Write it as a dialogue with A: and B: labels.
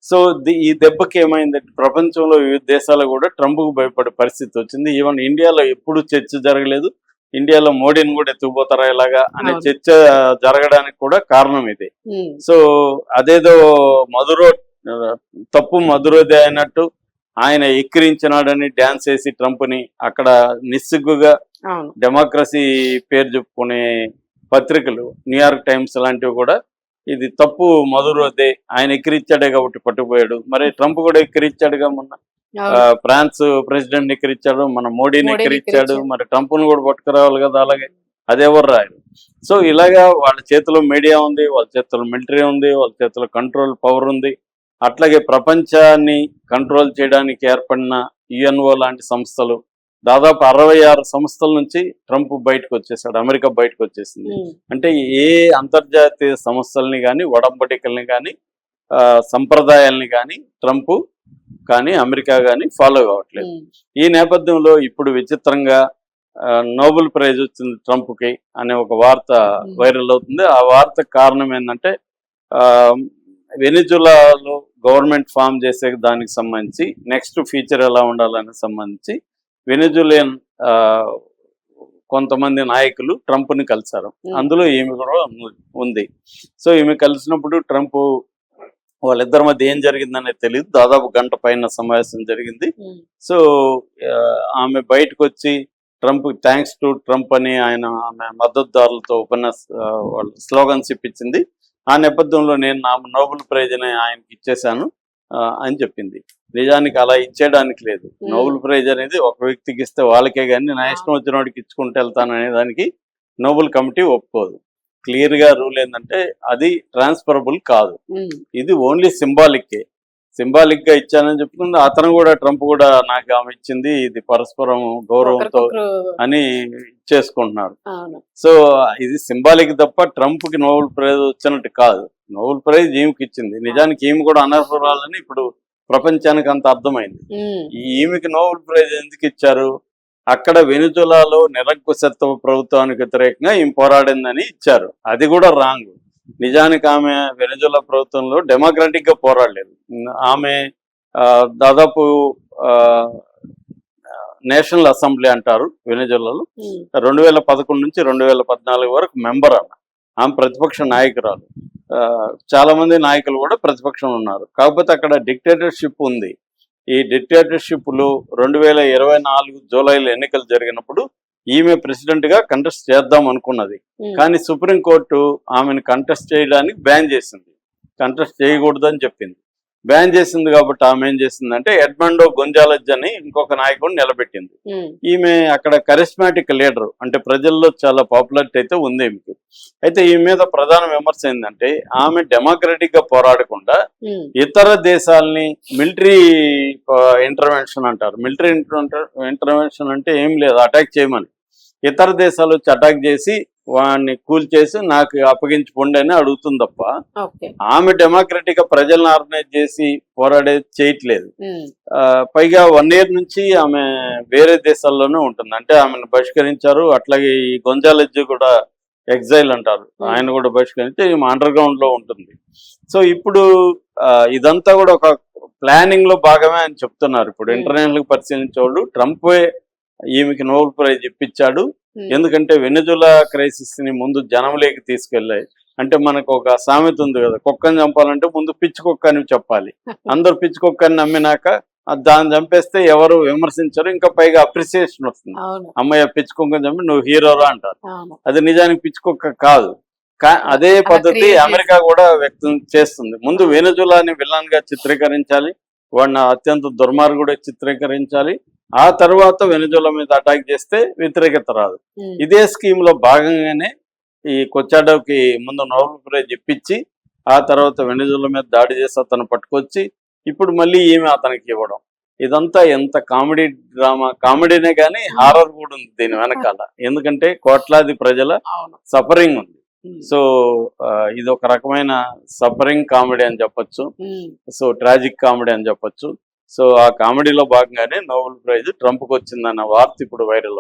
A: So ఈ దెబ్బకి ఏమైందంటే ప్రపంచంలో వివిధ దేశాలు కూడా ట్రంప్కు భయపడే పరిస్థితి వచ్చింది. ఈవెన్ ఇండియాలో ఎప్పుడు చర్చ జరగలేదు. ఇండియాలో మోడీని కూడా ఎత్తుకుపోతారా ఇలాగా అనే చర్చ జరగడానికి కూడా కారణం ఇది. సో అదేదో తప్పు మధురోదే అయినట్టు ఆయన ఎక్కిరించినాడని డ్యాన్స్ వేసి ట్రంప్ని అక్కడ నిస్సిగ్గుగా డెమోక్రసీ పేరు చెప్పుకునే పత్రికలు, న్యూయార్క్ టైమ్స్ లాంటివి కూడా ఇది తప్పు మధురోదే, ఆయన ఎక్కిరిచ్చాడే కాబట్టి పట్టుకుపోయాడు. మరి ట్రంప్ కూడా ఎక్కిరిచ్చాడుగా, మొన్న ఫ్రాన్స్ ప్రెసిడెంట్ ఎక్కిరిచ్చాడు, మన మోడీని ఎక్కిరిచ్చాడు, మరి ట్రంప్ను కూడా పట్టుకురావాలి కదా. అలాగే అదెవరు రాయరు. సో ఇలాగా వాళ్ళ చేతిలో మీడియా ఉంది, వాళ్ళ చేతిలో మిలిటరీ ఉంది, వాళ్ళ చేతిలో కంట్రోల్ పవర్ ఉంది. అట్లాగే ప్రపంచాన్ని కంట్రోల్ చేయడానికి ఏర్పడిన యుఎన్ఓ లాంటి సంస్థలు, దాదాపు 66 సంస్థల నుంచి ట్రంప్ బయటకు వచ్చేసాడు, అమెరికా బయటకు వచ్చేసింది. అంటే ఏ అంతర్జాతీయ సంస్థల్ని కానీ, ఒడంబడికల్ని కానీ, సంప్రదాయాల్ని కానీ ట్రంప్ కానీ అమెరికా కానీ ఫాలో కావట్లేదు. ఈ నేపథ్యంలో ఇప్పుడు విచిత్రంగా నోబెల్ ప్రైజ్ వచ్చింది ట్రంప్కి అనే ఒక వార్త వైరల్ అవుతుంది. ఆ వార్తకు కారణం ఏంటంటే వెనిజులాలో గవర్నమెంట్ ఫామ్ చేసే దానికి సంబంధించి నెక్స్ట్ ఫ్యూచర్ ఎలా ఉండాలని సంబంధించి వెనిజులియన్ కొంతమంది నాయకులు ట్రంప్ని కలిశారు. అందులో ఈమె కూడా ఉంది. సో ఈమె కలిసినప్పుడు ట్రంప్ వాళ్ళిద్దరి మధ్య ఏం జరిగిందనేది తెలియదు. దాదాపు గంట పైన సమావేశం జరిగింది. సో ఆమె బయటకు వచ్చి ట్రంప్ థ్యాంక్స్ టు ట్రంప్ అని ఆమె మద్దతుదారులతో వాళ్ళు స్లోగన్స్ ఇప్పించింది. ఆ నేపథ్యంలో నేను నా నోబెల్ ప్రైజ్ అని ఆయనకి ఇచ్చేశాను అని చెప్పింది. నిజానికి అలా ఇచ్చేయడానికి లేదు. నోబెల్ ప్రైజ్ అనేది ఒక వ్యక్తికి ఇస్తే వాళ్ళకే కానీ నా ఇష్టం వచ్చిన వాడికి ఇచ్చుకుంటూ వెళ్తాను అనే దానికి నోబెల్ కమిటీ ఒప్పుకోదు. క్లియర్ గా రూల్ ఏంటంటే అది ట్రాన్స్ఫరబుల్ కాదు. ఇది ఓన్లీ సింబాలిక్ గా ఇచ్చానని చెప్పుకుంది. అతను కూడా ట్రంప్ కూడా నాకు ఆమె ఇచ్చింది, ఇది పరస్పరం గౌరవంతో అని చేసుకుంటున్నాడు. సో ఇది సింబాలిక్ తప్ప ట్రంప్ కి నోబెల్ ప్రైజ్ వచ్చినట్టు కాదు. నోబెల్ ప్రైజ్ ఈమెకి ఇచ్చింది. నిజానికి ఈమె కూడా అనర్హురాలని ఇప్పుడు ప్రపంచానికి అంత అర్థమైంది. ఈమెకి నోబెల్ ప్రైజ్ ఎందుకు ఇచ్చారు? అక్కడ వెనిజులాలో నిరంకుశత్వ ప్రభుత్వానికి వ్యతిరేకంగా ఈమె పోరాడిందని ఇచ్చారు. అది కూడా రాంగ్. నిజానికి ఆమె వెనిజులా ప్రభుత్వంలో డెమోక్రాటిక్ గా పోరాడలేదు. ఆమె దాదాపు నేషనల్ అసెంబ్లీ అంటారు వెనిజులాలో 2011 నుంచి 2014 వరకు మెంబర్ ఆమె ప్రతిపక్ష నాయకురాలు. చాలా మంది నాయకులు కూడా ప్రతిపక్షం ఉన్నారు. కాకపోతే అక్కడ డిక్టేటర్షిప్ ఉంది. ఈ డిక్టేటర్షిప్లు 2024 జూలైలో ఎన్నికలు జరిగినప్పుడు ఈమె ప్రెసిడెంట్ గా కంటెస్ట్ చేద్దాం అనుకున్నది. కానీ సుప్రీంకోర్టు ఆమెను కంటెస్ట్ చేయడానికి బ్యాన్ చేసింది. కంటెస్ట్ చేయకూడదని చెప్పింది. బ్యాన్ చేసింది కాబట్టి ఆమె ఏం చేసిందంటే ఎడ్మండో గొంజాలెజ్ అని ఇంకొక నాయకుడిని నిలబెట్టింది. ఈమె అక్కడ కరిస్మాటిక్ లీడర్, అంటే ప్రజల్లో చాలా పాపులారిటీ అయితే ఉంది ఈమెకి. అయితే ఈ మీద ప్రధాన విమర్శ ఏంటంటే ఆమె డెమోక్రటిక్ గా పోరాడకుండా ఇతర దేశాలని మిలిటరీ ఇంటర్వెన్షన్ అంటారు. మిలిటరీ ఇంటర్వెన్షన్ అంటే ఏం లేదు, అటాక్ చేయమని. ఇతర దేశాలు వచ్చి అటాక్ చేసి వాడిని కూల్చేసి నాకు అప్పగించుకోండి అని అడుగుతుంది తప్ప ఆమె డెమోక్రటిక్ గా ప్రజలను ఆర్గనైజ్ చేసి పోరాడేది చేయట్లేదు. పైగా 1 year నుంచి ఆమె వేరే దేశాల్లోనే ఉంటుంది. అంటే ఆమెను బహిష్కరించారు. అట్లాగే ఈ గొంజాలెజ్ కూడా ఎగ్జైల్ అంటారు, ఆయన కూడా బహిష్కరించి ఈమె అండర్ గ్రౌండ్ లో ఉంటుంది. సో ఇప్పుడు ఇదంతా కూడా ఒక ప్లానింగ్ లో భాగమే అని చెప్తున్నారు. ఇప్పుడు ఇంటర్నేషనల్ పరిశీలించేవాళ్ళు ట్రంపే ఈమెకి నోబెల్ ప్రైజ్ ఇప్పించాడు. ఎందుకంటే వెనిజులా క్రైసిస్ ని ముందు జనంలోకి తీసుకెళ్ళాయి. అంటే మనకు ఒక సామెత ఉంది కదా, కుక్కని చంపాలంటే ముందు పిచ్చి కుక్క అని చెప్పాలి. అందరు పిచ్చి కుక్కని నమ్మినాక దాన్ని చంపేస్తే ఎవరు విమర్శించరు, ఇంకా పైగా అప్రిసియేషన్ వస్తుంది. అమ్మాయి పిచ్చి కుక్కని చంపి నువ్వు హీరోరా అంటారు. అది నిజానికి పిచ్చి కుక్క కాదు. అదే పద్ధతి అమెరికా కూడా వ్యక్తం చేస్తుంది. ముందు వెనిజులాని విలన్ గా చిత్రీకరించాలి, వాడిని అత్యంత దుర్మార్గుడే చిత్రీకరించాలి. ఆ తర్వాత వెనిజులా మీద అటాక్ చేస్తే వ్యతిరేకత రాదు. ఇదే స్కీమ్ లో భాగంగానే ఈ కొచ్చాడోకి ముందు నోబెల్ ప్రైజ్ ఇప్పించి ఆ తర్వాత వెనిజులా మీద దాడి చేసి అతను పట్టుకొచ్చి ఇప్పుడు మళ్ళీ ఈమె అతనికి ఇవ్వడం, ఇదంతా ఎంత కామెడీ డ్రామా. కామెడీనే కానీ హారర్ కూడా ఉంది దీని వెనకాల. ఎందుకంటే కోట్లాది ప్రజల సఫరింగ్ ఉంది. సో ఇది ఒక రకమైన సఫరింగ్ కామెడీ అని చెప్పొచ్చు. సో ట్రాజిక్ కామెడీ అని చెప్పొచ్చు. సో ఆ కామెడీలో భాగంగానే నోబెల్ ప్రైజ్ ట్రంప్కి వచ్చిందన్న వార్త ఇప్పుడు వైరల్.